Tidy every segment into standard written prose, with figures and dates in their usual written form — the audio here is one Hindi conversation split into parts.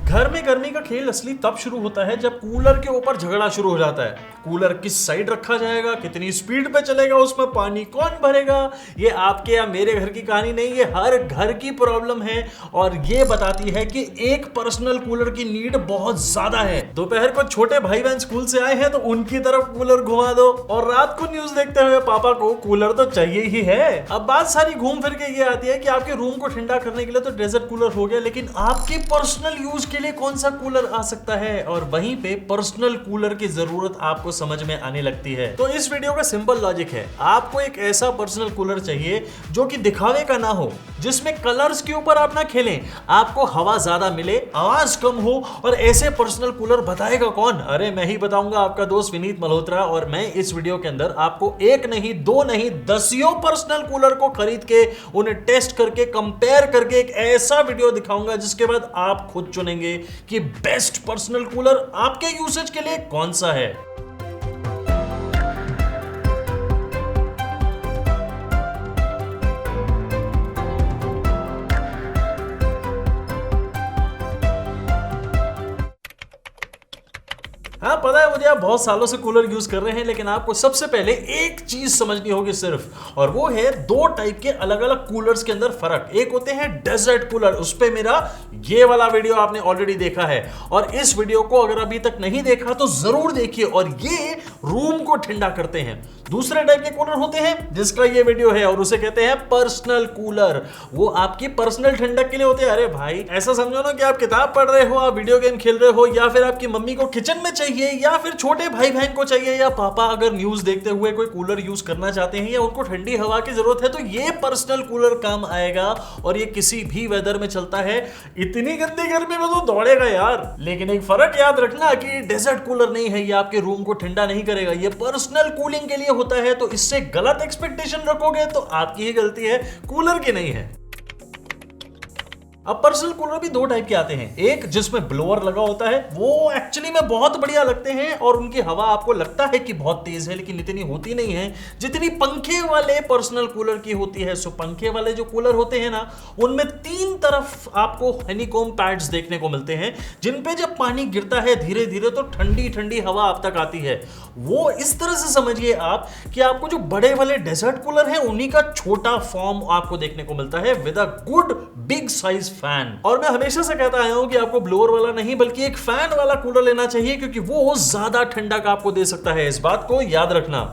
घर में गर्मी का खेल असली तब शुरू होता है जब कूलर के ऊपर झगड़ा शुरू हो जाता है। कूलर किस साइड रखा जाएगा, कितनी स्पीड पे चलेगा, उसमें पानी कौन भरेगा। ये आपके या मेरे घर की कहानी नहीं, ये हर घर की प्रॉब्लम है और ये बताती है कि एक पर्सनल कूलर की नीड बहुत ज्यादा है। दोपहर को छोटे भाई बहन स्कूल से आए हैं तो उनकी तरफ कूलर घुमा दो और रात को न्यूज देखते हुए पापा को कूलर तो चाहिए ही है। अब बात सारी घूम फिर के ये आती है कि आपके रूम को ठंडा करने के लिए तो डेजर्ट कूलर हो गया, लेकिन आपके पर्सनल यूज के लिए कौन सा कूलर आ सकता है। और वहीं पे पर्सनल कूलर की जरूरत आपको समझ में आने लगती है। तो इस वीडियो का सिंपल लॉजिक है, आपको एक ऐसा पर्सनल कूलर चाहिए जो कि दिखावे का ना हो, जिसमें कलर्स के ऊपर आप ना खेलें, आपको हवा ज्यादा मिले, आवाज कम हो। और ऐसे पर्सनल कूलर बताएगा कौन? अरे मैं ही बताऊंगा, आपका दोस्त विनीत मल्होत्रा। और मैं इस वीडियो के अंदर आपको एक नहीं, दो नहीं, दसियों पर्सनल कूलर को खरीद के उन्हें टेस्ट करके कंपेयर करके एक ऐसा वीडियो दिखाऊंगा जिसके बाद आप खुद चुनेंगे कि बेस्ट पर्सनल कूलर आपके यूसेज के लिए कौन सा है। हाँ पता है मुझे, आप बहुत सालों से कूलर यूज कर रहे हैं, लेकिन आपको सबसे पहले एक चीज समझनी होगी सिर्फ, और वो है दो टाइप के अलग अलग कूलर्स के अंदर फर्क। एक होते हैं डेजर्ट कूलर, उस पे मेरा ये वाला वीडियो आपने ऑलरेडी देखा है, और इस वीडियो को अगर अभी तक नहीं देखा तो जरूर देखिए, और ये रूम को ठंडा करते हैं। दूसरे टाइप के कूलर होते हैं जिसका ये वीडियो है, और उसे कहते हैं पर्सनल कूलर। वो आपकी पर्सनल ठंडक के लिए होते हैं। अरे भाई ऐसा समझो ना कि आप किताब पढ़ रहे हो, आप वीडियो गेम खेल रहे हो, या फिर आपकी मम्मी को किचन में चाहिए, या फिर छोटे भाई बहन को चाहिए, या पापा अगर न्यूज देखते हुए कोई कूलर यूज करना चाहते हैं या उनको ठंडी हवा की जरूरत है, तो ये पर्सनल कूलर काम आएगा। और ये किसी भी वेदर में चलता है। इतनी गंदी गर्मी में तो दौड़ेगा यार। लेकिन एक फर्क याद रखना कि डेजर्ट कूलर नहीं है, ये आपके रूम को ठंडा नहीं करेगा, ये पर्सनल कूलिंग के लिए होता है। तो इससे गलत एक्सपेक्टेशन रखोगे तो आपकी ही गलती है, कूलर की नहीं है। अब पर्सनल कूलर भी दो टाइप के आते हैं। एक जिसमें ब्लोअर लगा होता है, वो एक्चुअली में बहुत बढ़िया लगते हैं और उनकी हवा आपको लगता है कि बहुत तेज है, लेकिन इतनी होती नहीं है जितनी पंखे वाले पर्सनल कूलर की होती है। सो पंखे वाले जो कूलर होते हैं ना, उनमें तीन तरफ आपको हनीकॉम्ब पैड्स देखने को मिलते हैं, जिन पे जब पानी गिरता है धीरे धीरे तो ठंडी ठंडी हवा आप तक आती है। वो इस तरह से समझिए आप कि आपको जो बड़े वाले डेजर्ट कूलर है उन्हीं का छोटा फॉर्म आपको देखने को मिलता है with a good big size fan. और मैं हमेशा से कहता आया हूं कि आपको ब्लोअर वाला नहीं बल्कि एक फैन वाला कूलर लेना चाहिए, क्योंकि वो ज्यादा ठंडक आपको दे सकता है। इस बात को याद रखना।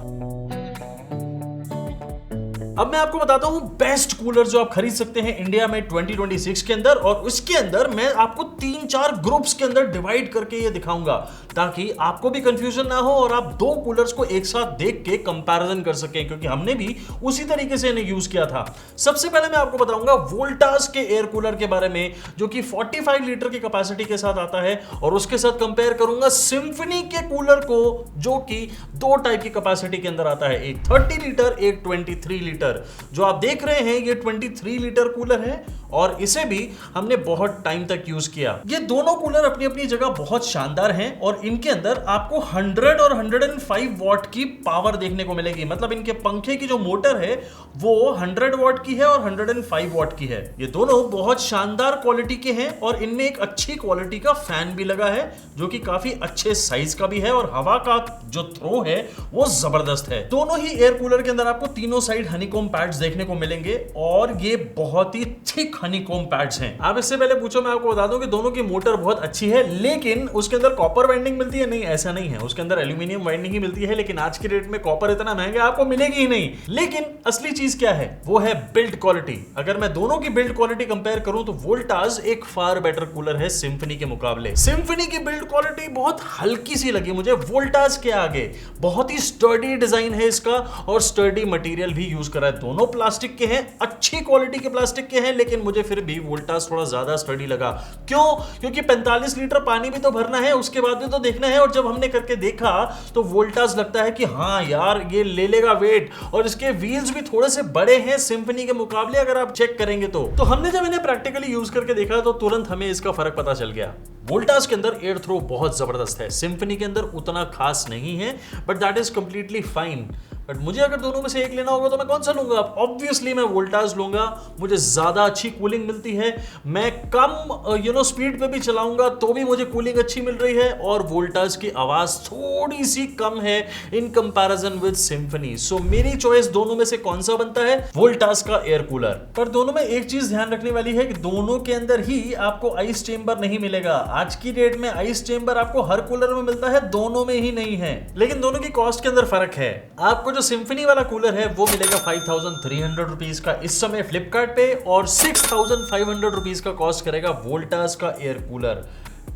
अब मैं आपको बताता हूं बेस्ट कूलर जो आप खरीद सकते हैं इंडिया में 2026 के अंदर, और उसके अंदर मैं आपको 3-4 ग्रुप्स के अंदर डिवाइड करके ये दिखाऊंगा ताकि आपको भी कंफ्यूजन ना हो और आप दो कूलर्स को एक साथ देख के कंपैरिजन कर सकें, क्योंकि हमने भी उसी तरीके से इन्हें यूज किया था। सबसे पहले मैं आपको बताऊंगा वोल्टास के एयर कूलर के बारे में, जो कि 45 लीटर की कैपेसिटी के साथ आता है, और उसके साथ कंपेयर करूंगा सिम्फनी के कूलर को, जो कि दो टाइप की कैपेसिटी के अंदर आता है, एक 30 लीटर, एक 23 लीटर। जो आप देख रहे हैं ये 23 लीटर कूलर है, और इसे भी हमने बहुत टाइम तक यूज किया। ये दोनों कूलर अपनी अपनी जगह बहुत शानदार हैं, और इनके अंदर आपको 100 और 105 वॉट की पावर देखने को मिलेगी। मतलब इनके पंखे की जो मोटर है वो 100 वॉट की है और 105 वॉट की है। ये दोनों बहुत शानदार क्वालिटी के हैं, और इनमें एक अच्छी क्वालिटी का फैन भी लगा है जो कि काफी अच्छे साइज का भी है, और हवा का जो थ्रो है वो जबरदस्त है। दोनों ही एयर कूलर के अंदर आपको तीनों साइड हनीकॉम्ब पैड्स देखने को मिलेंगे, और ये बहुत ही थिक हनीकॉम्ब पैड्स हैं। आप इससे पहले पूछो, मैं आपको बता दूं कि दोनों की मोटर बहुत अच्छी है, लेकिन उसके अंदर कॉपर वाइंडिंग मिलती है? नहीं, ऐसा नहीं है, उसके अंदर एल्यूमिनियम वाइंडिंग ही मिलती है। लेकिन आज की डेट में कॉपर इतना महंगा आपको मिलेगी ही नहीं। लेकिन असली चीज क्या है, वो है बिल्ड क्वालिटी। अगर मैं दोनों की बिल्ड क्वालिटी कंपेयर करूं तो वोल्टास एक फार बेटर कूलर है सिम्फनी के मुकाबले। सिम्फनी की बिल्ड क्वालिटी बहुत हल्की सी लगी मुझे वोल्टास के आगे। बहुत ही स्टर्डी डिजाइन है इसका, और स्टर्डी मटेरियल भी यूज करा है। दोनों प्लास्टिक के हैं, अच्छी क्वालिटी के प्लास्टिक के हैं, लेकिन मुझे फिर भी वोल्टास थोड़ा ज्यादा स्टडी लगा। क्यों? क्योंकि 45 लीटर पानी भी तो भरना है, उसके बाद भी तो देखना है। और जब हमने करके देखा तो वोल्टास लगता है कि हाँ यार ये ले लेगा वेट, और इसके व्हील्स भी थोड़े से बड़े हैं सिम्फनी के मुकाबले, अगर आप चेक करेंगे तो हमने जब इन्हें प्रैक्टिकली यूज करके देखा तो तुरंत हमें इसका फर्क पता चल गया। वोल्टास के अंदर एयर थ्रो बहुत जबरदस्त है, सिम्फनी के अंदर उतना खास नहीं है, but that is completely fine. But मुझे अगर दोनों में से एक लेना होगा तो मैं कौन सा लूंगा? ऑब्वियसली मैं वोल्टास लूंगा। मुझे ज्यादा अच्छी कूलिंग मिलती है, मैं कम स्पीड पे भी चलाऊंगा तो भी मुझे कूलिंग अच्छी मिल रही है, और वोल्टास की आवाज थोड़ी सी कम है इन कंपैरिजन विद सिम्फनी। सो मेरी चॉइस दोनों में से कौन सा बनता है? वोल्टास का एयर कूलर। पर दोनों में एक चीज ध्यान रखने वाली है कि दोनों के अंदर ही आपको आइस चेंबर नहीं मिलेगा। आज की डेट में आइस चेंबर आपको हर कूलर में मिलता है, दोनों में ही नहीं है। लेकिन दोनों की कॉस्ट के अंदर फर्क है। आपको जो सिम्फनी वाला कूलर है वो मिलेगा 5300 रुपीज का इस समय फ्लिपकार्ट पे, और 6500 रुपीज का कॉस्ट करेगा वोल्टास का एयर कूलर।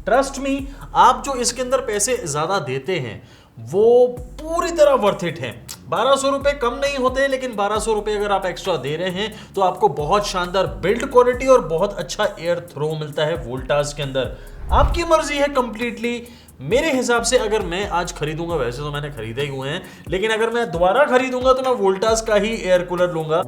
ट्रस्ट मी, आप जो इसके अंदर पैसे ज्यादा देते हैं वो पूरी तरह वर्थ इट है। 1200 रुपए कम नहीं होते, लेकिन 1200 रुपए अगर आप एक्स्ट्रा दे रहे हैं तो आपको बहुत शानदार बिल्ड क्वालिटी और बहुत अच्छा एयर थ्रो मिलता है वोल्टास के अंदर। आपकी मर्जी है कंप्लीटली। मेरे हिसाब से अगर मैं आज खरीदूंगा, वैसे तो मैंने खरीदे ही हुए हैं, लेकिन अगर मैं दोबारा खरीदूंगा तो मैं वोल्टास का ही एयर कूलर लूंगा।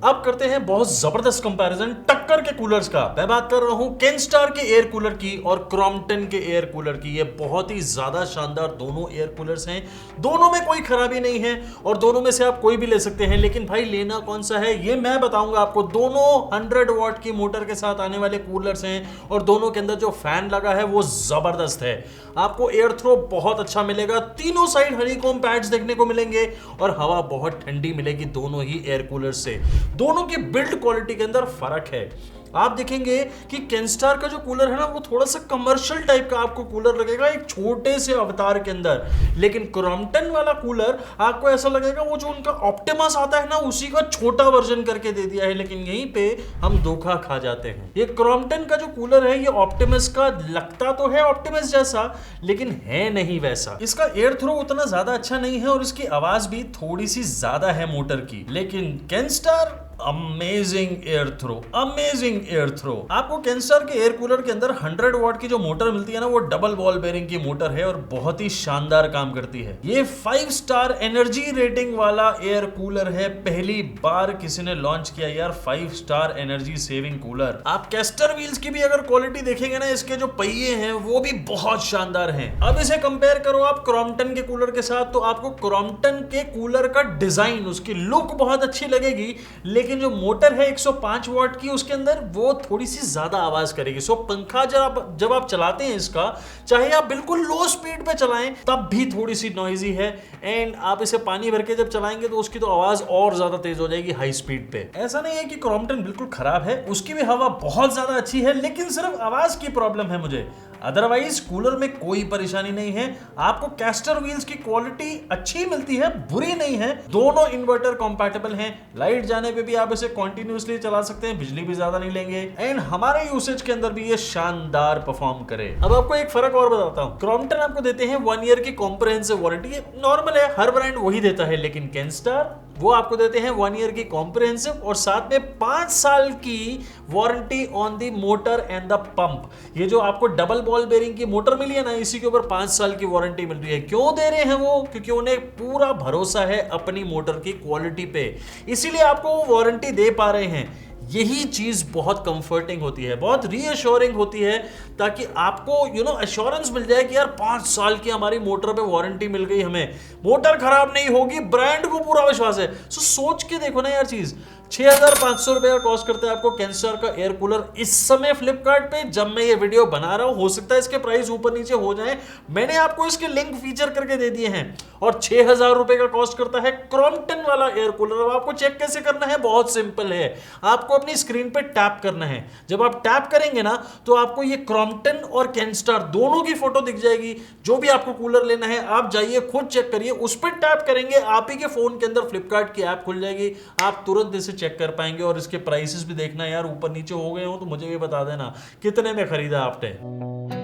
अब करते हैं बहुत जबरदस्त कंपैरिजन टक्कर के कूलर्स का। मैं बात कर रहा हूं केनस्टार के एयर कूलर की और क्रॉम्पटन के एयर कूलर की। ये बहुत ही ज्यादा शानदार दोनों एयर कूलर्स हैं, दोनों में कोई खराबी नहीं है और दोनों में से आप कोई भी ले सकते हैं। लेकिन भाई लेना कौन सा है ये मैं बताऊंगा आपको। दोनों 100 वॉट की मोटर के साथ आने वाले कूलर्स हैं और दोनों के अंदर जो फैन लगा है वो जबरदस्त है। आपको एयर थ्रो बहुत अच्छा मिलेगा, तीनों साइड हनीकॉम्ब पैड्स देखने को मिलेंगे और हवा बहुत ठंडी मिलेगी दोनों ही एयर कूलर से। दोनों की बिल्ड क्वालिटी के अंदर फर्क है। आप देखेंगे कि केनस्टार का जो कूलर है ना वो थोड़ा सा कमर्शियल टाइप का आपको कूलर लगेगा एक छोटे से अवतार के अंदर, लेकिन क्रॉम्पटन वाला कूलर आपको ऐसा लगेगा वो जो उनका ऑप्टिमस आता है ना उसी का छोटा वर्जन करके दे दिया है। लेकिन यहीं पे हम धोखा खा जाते हैं। ये क्रॉम्पटन का जो कूलर है ये ऑप्टिमस का लगता तो है ऑप्टिमस जैसा, लेकिन है नहीं वैसा। इसका एयर थ्रो उतना ज्यादा अच्छा नहीं है और इसकी आवाज भी थोड़ी सी ज्यादा है मोटर की। लेकिन Kenstar amazing air throw, amazing air throw. आपको केनस्टार के एयर कूलर के अंदर 100 वॉट की जो मोटर मिलती है ना वो डबल बॉल बेयरिंग की मोटर है और बहुत ही शानदार काम करती है। ये 5 स्टार एनर्जी रेटिंग वाला एयर कूलर है। पहली बार किसी ने लॉन्च किया यार 5 स्टार एनर्जी सेविंग कूलर। आप कैस्टर व्हील्स की भी अगर क्वालिटी देखेंगे ना, इसके जो पहिए हैं वो भी बहुत शानदार हैं। अब इसे कंपेयर करो आप क्रॉम्पटन के कूलर के साथ, तो आपको क्रॉम्पटन के कूलर का डिजाइन, उसकी लुक बहुत अच्छी लगेगी, लेकिन जो मोटर है 105 वॉट की उसके अंदर वो थोड़ी सी ज्यादा आवाज करेगी। सो पंखा जब आप चलाते हैं इसका, चाहे आप बिल्कुल लो स्पीड पे चलाएं तब भी थोड़ी सी नॉइजी है। एंड आप इसे पानी भर के जब चलाएंगे तो उसकी तो आवाज और ज्यादा तेज हो जाएगी हाई स्पीड पे। ऐसा नहीं है कि क्रॉम्पटन बिल्कुल खराब है, उसकी भी हवा बहुत ज्यादा अच्छी है, लेकिन सिर्फ आवाज की प्रॉब्लम है मुझे। अदरवाइज कूलर में कोई परेशानी नहीं है। आपको कैस्टर व्हील्स की क्वालिटी अच्छी मिलती है, बुरी नहीं है। दोनों इन्वर्टर कंपैटिबल हैं, लाइट जाने पे भी आप इसे कंटिन्यूअसली चला सकते हैं, बिजली भी ज्यादा नहीं लेंगे एंड हमारे यूसेज के अंदर भी ये शानदार परफॉर्म करे। अब आपको एक फर्क और बताता हूं। क्रॉम्पटन आपको देते हैं 1 ईयर की कॉम्प्रिहेंसिव वारंटी, नॉर्मल है, हर ब्रांड वही देता है। लेकिन केनस्टार वो आपको देते हैं 1 ईयर की कॉम्प्रिहेंसिव और साथ में 5 साल की warranty on the motor and the pump. ये जो आपको डबल बॉल बेयरिंग की मोटर मिली है ना, इसी के ऊपर 5 साल की वारंटी मिल रही है। क्यों दे रहे हैं वो? क्योंकि उन्हें पूरा भरोसा है अपनी मोटर की क्वालिटी पे, इसीलिए आपको वो वारंटी दे पा रहे हैं। यही चीज बहुत कंफर्टिंग होती है, बहुत रीअश्योरिंग होती है, ताकि आपको एश्योरेंस मिल जाए कि यार 5 साल की हमारी मोटर पे वारंटी मिल गई, हमें मोटर खराब नहीं होगी, ब्रांड को पूरा विश्वास है। सो सोच के देखो ना यार, चीज 6500 रुपए का कॉस्ट करता है आपको केनस्टार का एयर कूलर इस समय फ्लिपकार्ट पे। जब मैं ये वीडियो बना रहा हूं हो सकता है इसके प्राइस ऊपर नीचे हो जाए, मैंने आपको इसके लिंक फीचर करके दे दिए हैं। और 6000 रुपए का कॉस्ट करता है क्रॉम्पटन वाला एयर कूलर। अब आपको चेक कैसे करना है? बहुत सिंपल है, आपको अपनी स्क्रीन पे टैप करना है। जब आप टैप करेंगे ना तो आपको ये क्रॉम्पटन और केनस्टार दोनों की फोटो दिख जाएगी। जो भी आपको कूलर लेना है आप जाइए खुद चेक करिए, उस पर टैप करेंगे, आप ही के फोन के अंदर फ्लिपकार्ट की ऐप खुल जाएगी, आप तुरंत इसे चेक कर पाएंगे। और इसके प्राइसेस भी देखना यार, ऊपर नीचे हो गए हो तो मुझे भी बता देना कितने में खरीदा आपने।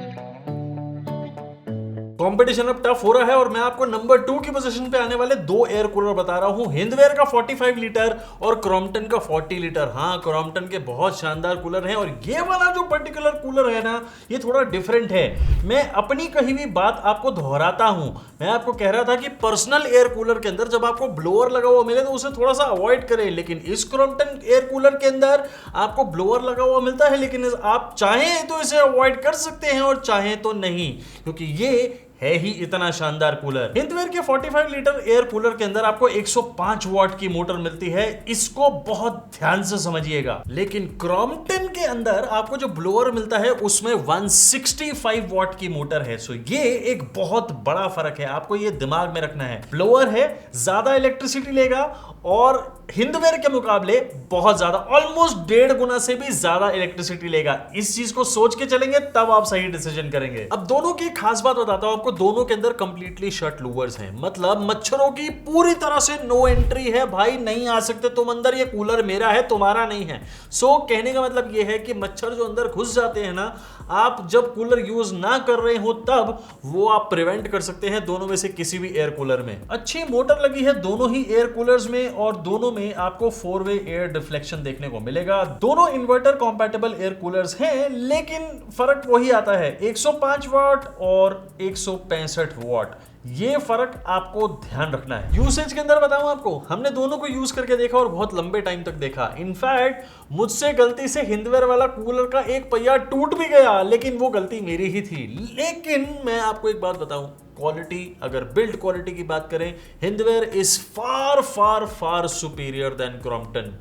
कंपटीशन अब टफ हो रहा है और मैं आपको नंबर 2 की पोजीशन पे आने वाले 2 एयर कूलर बता रहा हूं। हिंदवेयर का 45 लीटर और क्रॉम्पटन का 40 लीटर। हाँ, क्रॉम्पटन के बहुत शानदार कूलर हैं और ये वाला जो पर्टिकुलर कूलर है ना ये थोड़ा डिफरेंट है। मैं अपनी कही हुई बात आपको दोहराता हूं। मैं आपको कह रहा था कि पर्सनल एयर कूलर के अंदर जब आपको ब्लोअर लगा हुआ मिले तो उसे थोड़ा सा अवॉइड करें, लेकिन इस क्रॉम्पटन एयर कूलर के अंदर आपको ब्लोअर लगा हुआ मिलता है, लेकिन आप चाहें तो इसे अवॉइड कर सकते हैं और चाहें तो नहीं, क्योंकि ये है ही इतना शानदार कूलर। हिंदवेयर के 45 लीटर एयर कूलर के अंदर आपको 105 वॉट की मोटर मिलती है, इसको बहुत ध्यान से समझिएगा। लेकिन क्रॉम्पटन के अंदर आपको जो ब्लोअर मिलता है उसमें 165 वॉट की मोटर है। सो ये एक बहुत बड़ा फर्क है, आपको ये दिमाग में रखना है। ब्लोअर है, ज्यादा इलेक्ट्रिसिटी लेगा और हिंदवेयर के मुकाबले बहुत ज्यादा, ऑलमोस्ट 1.5 गुना से भी ज्यादा इलेक्ट्रिसिटी लेगा। इस चीज को सोच के चलेंगे तब आप सही डिसीजन करेंगे। अब दोनों की खास बात बताता हूं आपको, दोनों के अंदर कंप्लीटली शट लूवर्स हैं, मतलब मच्छरों की पूरी तरह से नो एंट्री है। भाई नहीं आ सकते तुम अंदर, ये कूलर मेरा है तुम्हारा नहीं है। सो कहने का मतलब ये है कि मच्छर जो अंदर घुस जाते हैं ना, आप जब कूलर यूज ना कर रहे हो तब वो आप प्रिवेंट कर सकते हैं दोनों में से किसी भी एयर कूलर में। अच्छी मोटर लगी है दोनों ही एयर कूलर्स में और दोनों में आपको 4-वे एयर डिफ्लेक्शन देखने को मिलेगा। दोनों इन्वर्टर कंपैटिबल एयर कूलर्स हैं, लेकिन फर्क वही आता है, 105 वॉट और 165 वॉट, ये फर्क आपको ध्यान रखना है। यूसेज के अंदर बताऊं आपको, हमने दोनों को यूज करके देखा और बहुत लंबे टाइम तक देखा। इनफैक्ट मुझसे गलती से हिंदवेयर वाला कूलर का एक पहिया टूट भी गया, लेकिन वो गलती मेरी ही थी। लेकिन मैं आपको एक बात बताऊं, क्वालिटी, अगर बिल्ड क्वालिटी की बात करें, Hindware is far far far superior than Crompton.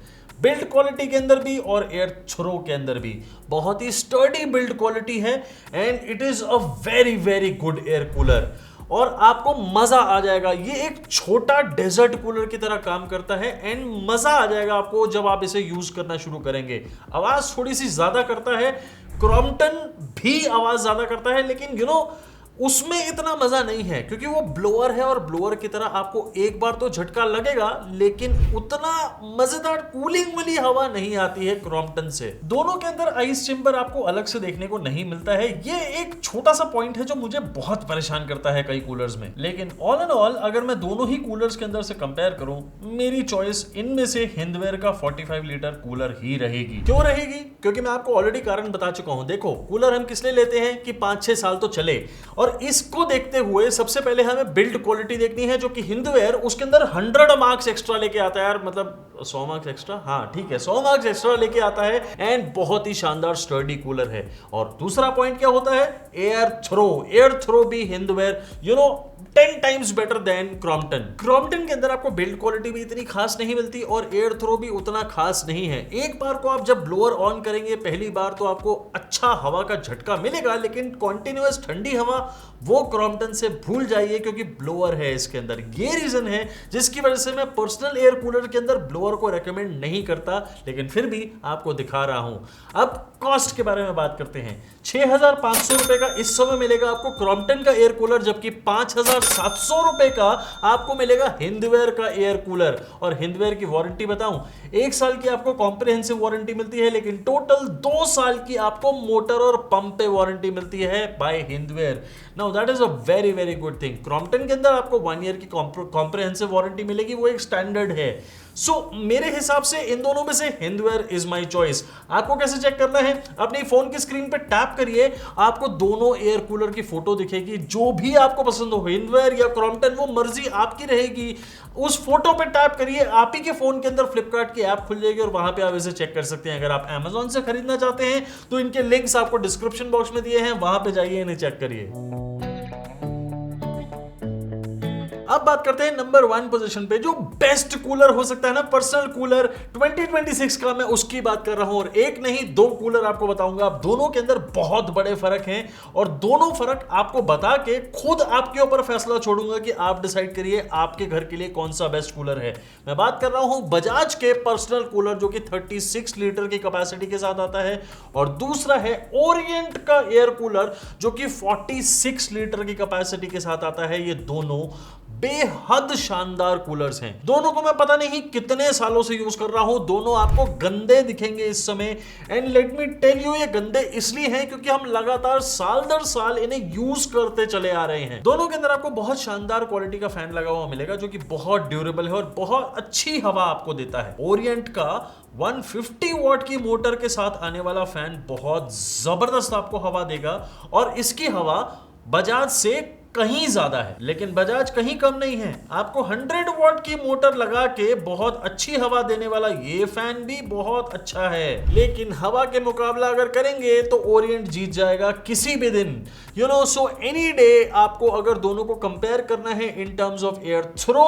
Build quality के अंदर भी और एयर थ्रो के अंदर भी बहुत ही स्टर्डी बिल्ड क्वालिटी है and it is a very very good air cooler और आपको मजा आ जाएगा। ये एक छोटा डेजर्ट कूलर की तरह काम करता है एंड मजा आ जाएगा आपको जब आप इसे यूज करना शुरू करेंगे। आवाज थोड़ी सी ज्यादा करता है, क्रॉम्पटन भी आवाज ज्यादा करता है, लेकिन उसमें इतना मजा नहीं है क्योंकि वो ब्लोअर है और ब्लोअर की तरह आपको एक बार तो झटका लगेगा, लेकिन उतना मजेदार कूलिंग वाली हवा नहीं आती है क्रॉम्पटन से। दोनों के अंदर आइस चेंबर आपको अलग से देखने को नहीं मिलता है, ये एक छोटा सा पॉइंट है जो मुझे बहुत परेशान करता है कई कूलर्स में। लेकिन ऑल एंड ऑल अगर मैं दोनों ही कूलर्स के अंदर से कंपेयर करूं, मेरी चॉइस इनमें से हिंदवेयर का 45 लीटर कूलर ही रहेगी। क्यों रहेगी? क्योंकि मैं आपको ऑलरेडी कारण बता चुका हूं। देखो, कूलर हम किस लिए लेते हैं कि 5-6 साल तो चले, और इसको देखते हुए सबसे पहले हमें बिल्ड क्वालिटी देखनी है, जो कि हिंदवेयर उसके अंदर 100 मार्क्स एक्स्ट्रा लेके आता है यार, मतलब 100 मार्क्स एक्स्ट्रा, हाँ ठीक है, 100 मार्क्स एक्स्ट्रा लेके आता है एंड बहुत ही शानदार स्टर्डी कूलर है। और दूसरा पॉइंट क्या होता है? एयर थ्रो भी Hindware 10 times better than Crompton. Crompton के अंदर आपको बिल्ड क्वालिटी भी इतनी खास नहीं मिलती और एयर थ्रो भी उतना खास नहीं है। एक बार को आप जब ब्लोअर ऑन करेंगे पहली बार तो आपको अच्छा हवा का झटका मिलेगा, लेकिन कॉन्टिन्यूअस ठंडी हवा वो क्रॉम्पटन से भूल जाइए क्योंकि ब्लोअर है इसके अंदर। ये रीजन है जिसकी वजह से मैं पर्सनल एयर कूलर के अंदर ब्लोअर को रेकमेंड नहीं करता, लेकिन फिर भी आपको दिखा रहा हूं। अब कॉस्ट के बारे में बात करते हैं। 6,500 रुपए का इस समय मिलेगा आपको क्रॉम्पटन का एयर कूलर, जबकि 5,700 रुपए का आपको मिलेगा हिंदवेयर का एयर कूलर। और हिंदवेयर की वारंटी बताऊं, 1 साल की आपको कॉम्प्रिहेंसिव वारंटी मिलती है, लेकिन टोटल 2 साल की आपको मोटर और पंप पे वारंटी मिलती है by Hindware. Now that is a very very good thing. Crompton के अंदर आपको 1 ईयर की कॉम्प्रिहेंसिव वारंटी मिलेगी, वो एक स्टैंडर्ड है। सो मेरे हिसाब से इन दोनों में से हिंदवेयर इज माय चॉइस। आपको कैसे चेक करना है? अपनी फोन की स्क्रीन पे टैप करिए, आपको दोनों एयर कूलर की फोटो दिखेगी। जो भी आपको पसंद हो, हिंदवेयर या क्रॉम्पटन, वो मर्जी आपकी रहेगी। उस फोटो पे टैप करिए, आप ही के फोन के अंदर फ्लिपकार्ट की ऐप खुल जाएगी और वहां पे आप इसे चेक कर सकते हैं। अगर आप Amazon से खरीदना चाहते हैं तो इनके लिंक्स आपको डिस्क्रिप्शन बॉक्स में दिए हैं, वहां पे जाइए, इन्हें चेक करिए। अब बात करते हैं नंबर 1 पोजीशन पे, जो बेस्ट कूलर हो सकता है ना, पर्सनल कूलर 2026 का, मैं उसकी बात कर रहा हूं। और एक नहीं 2 कूलर आपको बताऊंगा। आप दोनों के अंदर बहुत बड़े फर्क हैं और दोनों फर्क आपको बता के खुद आपके ऊपर फैसला छोड़ूंगा कि आप डिसाइड करिए आपके घर के लिए कौन सा बेस्ट कूलर है। मैं बात कर रहा हूं बजाज के पर्सनल कूलर, जो कि 36 लीटर की कैपेसिटी के साथ आता है, और दूसरा है ओरिएंट का एयर कूलर, जो कि 46 लीटर की कैपेसिटी के साथ आता है। ये दोनों बेहद शानदार कूलर्स हैं। दोनों को मैं पता नहीं कितने सालों से यूज कर रहा हूं। दोनों आपको गंदे दिखेंगे इस समय, and let me tell you, ये गंदे इसलिए हैं क्योंकि हम लगातार साल दर साल इन्हें यूज करते चले आ रहे हैं। दोनों के अंदर आपको बहुत शानदार क्वालिटी का फैन लगा हुआ मिलेगा, जो कि बहुत ड्यूरेबल है और बहुत अच्छी हवा आपको देता है। ओरिएंट का 150 वॉट की मोटर के साथ आने वाला फैन बहुत जबरदस्त आपको हवा देगा, और इसकी हवा बजाज से कहीं ज्यादा है, लेकिन बजाज कहीं कम नहीं है। आपको 100 वॉट की मोटर लगा के बहुत अच्छी हवा देने वाला ये फैन भी बहुत अच्छा है, लेकिन हवा के मुकाबला अगर करेंगे तो ओरिएंट जीत जाएगा किसी भी दिन। सो एनी डे आपको अगर दोनों को कंपेयर करना है in terms of air throw,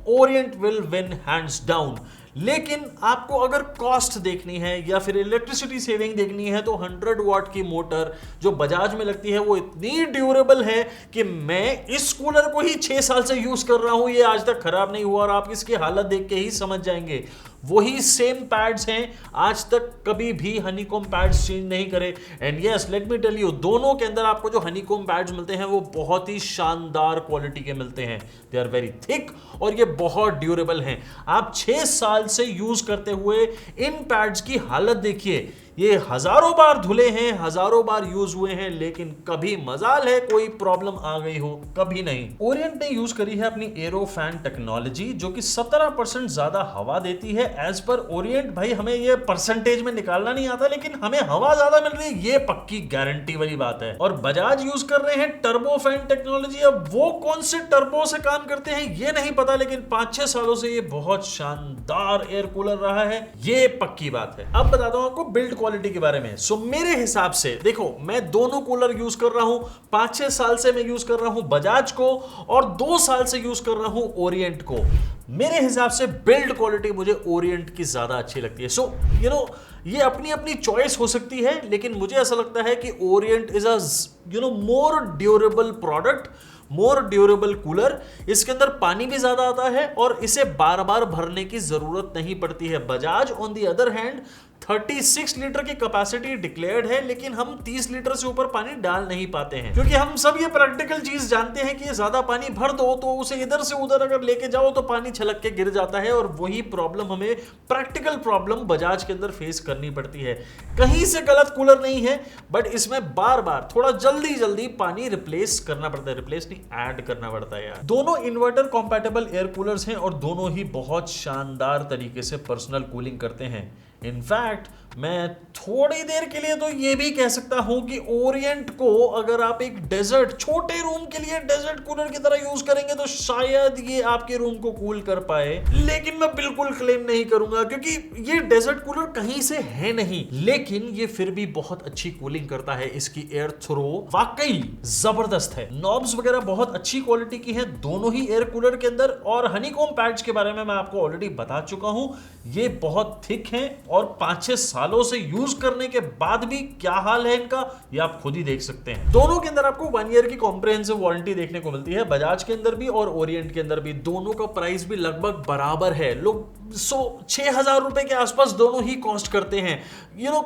Orient will win hands down. लेकिन आपको अगर कॉस्ट देखनी है या फिर इलेक्ट्रिसिटी सेविंग देखनी है तो 100 वॉट की मोटर जो बजाज में लगती है वो इतनी ड्यूरेबल है कि मैं इस कूलर को ही 6 साल से यूज कर रहा हूं, ये आज तक खराब नहीं हुआ, और आप इसकी हालत देख के ही समझ जाएंगे। वही सेम पैड्स हैं, आज तक कभी भी हनीकॉम पैड्स चेंज नहीं करे। And yes, let me tell you, दोनों के अंदर आपको जो हनीकॉम पैड्स मिलते हैं वो बहुत ही शानदार क्वालिटी के मिलते हैं। दे आर वेरी थिक और ये बहुत ड्यूरेबल हैं। आप 6 साल से यूज करते हुए इन पैड्स की हालत देखिए, ये हजारों बार धुले हैं, हजारों बार यूज हुए हैं, लेकिन कभी मजाल है कोई प्रॉब्लम आ गई हो, कभी नहीं। ओरिएंट ने यूज करी है अपनी एरो फैन टेक्नोलॉजी जो कि 17% ज्यादा हवा देती है। एज पर ओरिएंट, भाई हमें ये परसेंटेज में निकालना नहीं आता, लेकिन हमें हवा ज्यादा मिल रही है, ये पक्की गारंटी वाली बात है। और बजाज यूज कर रहे हैं टर्बो फैन टेक्नोलॉजी। अब वो कौन से टर्बो से काम करते हैं ये नहीं पता, लेकिन 5-6 सालों से ये बहुत शानदार एयर कूलर रहा है, ये पक्की बात है। अब बताता हूं आपको बिल्ड क्वालिटी के बारे में। सो मेरे हिसाब से देखो, मैं दोनों कूलर यूज कर रहा हूं, 5-6 साल से मैं यूज कर रहा हूं बजाज को और 2 साल से यूज कर रहा हूं ओरिएंट को। मेरे हिसाब से बिल्ड क्वालिटी मुझे ओरिएंट की ज्यादा अच्छी लगती है। सो ये अपनी अपनी चॉइस हो सकती है, लेकिन मुझे ऐसा लगता है कि Orient is a more durable product, more durable cooler. इसके अंदर पानी भी ज्यादा आता है और इसे बार बार भरने की जरूरत नहीं पड़ती है। Bajaj on the other hand 36 litre की कैपेसिटी डिक्लेयर्ड है, लेकिन हम 30 लीटर से ऊपर पानी डाल नहीं पाते हैं, क्योंकि हम सब ये प्रैक्टिकल चीज जानते हैं कि ये ज्यादा पानी भर दो तो उसे इधर से उधर अगर लेके जाओ तो पानी छलक के गिर जाता है, और वही प्रॉब्लम हमें प्रैक्टिकल प्रॉब्लम बजाज के अंदर फेस करनी पड़ती है। कहीं से गलत कूलर नहीं है, बट इसमें बार बार थोड़ा जल्दी जल्दी पानी रिप्लेस करना पड़ता है, रिप्लेस नहीं ऐड करना पड़ता है यार। दोनों इन्वर्टर कॉम्पैटिबल एयर कूलर्स हैं और दोनों ही बहुत शानदार तरीके से पर्सनल कूलिंग करते हैं। इनफैक्ट मैं थोड़ी देर के लिए तो ये भी कह सकता हूं कि ओरिएंट को अगर आप एक डेजर्ट, छोटे रूम के लिए डेजर्ट कूलर की तरह यूज करेंगे तो शायद ये आपके रूम को कूल कर पाए, लेकिन मैं बिल्कुल क्लेम नहीं करूंगा क्योंकि ये डेजर्ट कूलर कहीं से है नहीं, लेकिन ये फिर भी बहुत अच्छी कूलिंग करता है। इसकी एयर थ्रो वाकई जबरदस्त है। नॉब्स वगैरह बहुत अच्छी क्वालिटी की है दोनों ही एयर कूलर के अंदर, और हनीकॉम पैड्स के बारे में मैं आपको ऑलरेडी बता चुका हूं, ये बहुत थिक हैं और 5-6 सालों से यूज करने के बाद भी क्या हाल है इनका ये आप खुद ही देख सकते हैं। दोनों के अंदर आपको 1 ईयर की कॉम्प्रिहेंसिव वारंटी देखने को मिलती है, बजाज के अंदर भी और ओरिएंट के अंदर भी। दोनों का प्राइस भी लगभग बराबर है। लोग 6,000 रुपए के आसपास दोनों ही कॉस्ट करते हैं,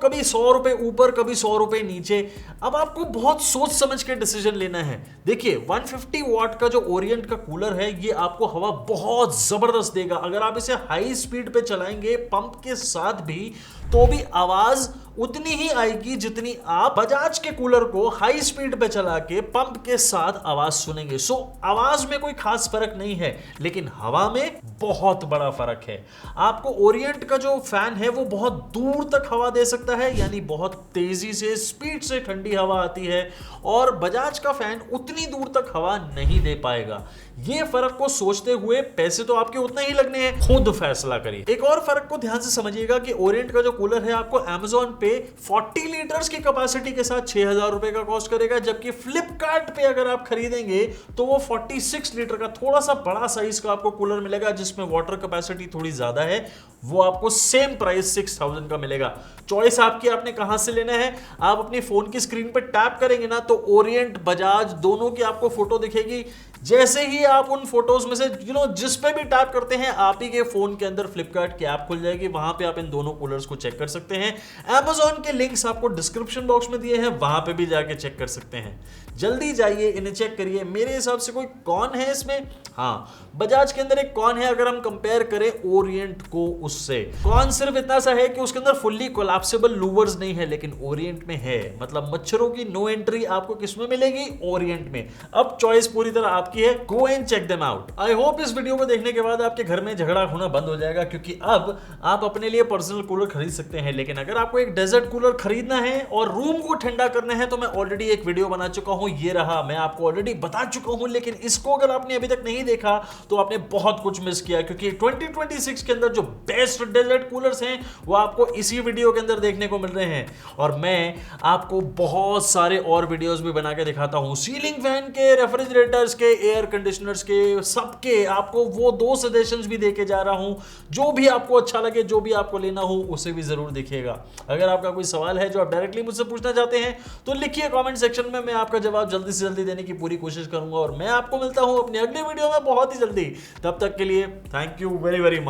कभी 100 रुपए ऊपर, कभी 100 रुपए नीचे। अब आपको बहुत सोच समझ के डिसीजन लेना है। देखिए 150 वॉट का जो ओरिएंट का कूलर है ये आपको हवा बहुत जबरदस्त देगा। अगर आप इसे हाई स्पीड पे चलाएंगे पंप के साथ भी तो भी आवाज उतनी ही आएगी जितनी आप बजाज के कूलर को हाई स्पीड पे चला के पंप के साथ आवाज सुनेंगे। सो आवाज में कोई खास फर्क नहीं है, लेकिन हवा में बहुत बड़ा फर्क है। आपको ओरिएंट का जो फैन है वो बहुत दूर तक हवा दे सकता है, यानी बहुत तेजी से स्पीड से ठंडी हवा आती है, और बजाज का फैन उतनी दूर तक हवा नहीं दे पाएगा। ये फर्क को सोचते हुए पैसे तो आपके उतने ही लगने हैं, खुद फैसला करिए। एक और फर्क को ध्यान से समझिएगा कि ओरिएंट का जो कूलर है आपको Amazon पे 40 लीटर्स की कैपेसिटी के साथ 6,000 रुपए का कॉस्ट करेगा, जबकि फ्लिपकार्ट पे अगर आप खरीदेंगे तो वो 46 लीटर का थोड़ा सा बड़ा साइज का आपको कूलर मिलेगा जिसमें वाटर कैपेसिटी थोड़ी ज्यादा है, वो आपको सेम प्राइस 6,000 का मिलेगा। चॉइस आपकी, आपने कहां से लेना है। आप अपनी फोन की स्क्रीन पर टैप करेंगे ना तो ओरिएंट बजाज दोनों की आपको फोटो दिखेगी। जैसे ही आप उन फोटोज में से जिस पे भी टैप करते हैं आप ही के फोन के अंदर फ्लिपकार्ट की ऐप खुल जाएगी, वहां पे आप इन दोनों कूलर्स को चेक कर सकते हैं। Amazon के लिंक्स आपको डिस्क्रिप्शन बॉक्स में दिए हैं, वहां पे भी जाके चेक कर सकते हैं। जल्दी जाइए, इन्हें चेक करिए। मेरे हिसाब से कोई कौन है इसमें, हाँ बजाज के अंदर एक कौन है अगर हम कंपेयर करें ओरिएंट को उससे। कौन सिर्फ इतना सा है कि उसके अंदर फुल्ली कोलैप्सिबल लूवर्स नहीं है, लेकिन ओरिएंट में है। मतलब मच्छरों की नो एंट्री आपको किसमें मिलेगी, ओरिएंट में। अब चॉइस पूरी तरह आपकी की है, go and check them out. I hope इस वीडियो को देखने के बाद आपके घर में झगड़ा होना बंद हो जाएगा, क्योंकि अब आप अपने लिए पर्सनल कूलर खरीद सकते हैं। लेकिन अगर आपको एक डेजर्ट कूलर खरीदना है और रूम को ठंडा करना है तो मैं ऑलरेडी एक वीडियो बना चुका हूं, ये रहा, मैं आपको ऑलरेडी बता चुका हूं। लेकिन इसको अगर आपने अभी तक नहीं देखा तो आपने बहुत कुछ मिस किया, क्योंकि 2026 के अंदर जो बेस्ट डेजर्ट कूलर्स हैं वो आपको इसी वीडियो के अंदर देखने को मिल रहे हैं। और मैं आपको बहुत सारे और वीडियोस भी बना के दिखाता हूं, सीलिंग फैन के, रेफ्रिजरेटर्स के, एयर कंडीशनर्स के, सबके आपको वो 2 सजेशंस भी देके जा रहा हूं। जो भी आपको अच्छा लगे, जो भी आपको लेना हो उसे भी जरूर देखिएगा। अगर आपका कोई सवाल है जो आप डायरेक्टली मुझसे पूछना चाहते हैं तो लिखिए कमेंट सेक्शन में, मैं आपका जवाब जल्दी से जल्दी देने की पूरी कोशिश करूंगा। और मैं आपको मिलता हूं अपनी अगली वीडियो में बहुत ही जल्दी। तब तक के लिए thank you very very much.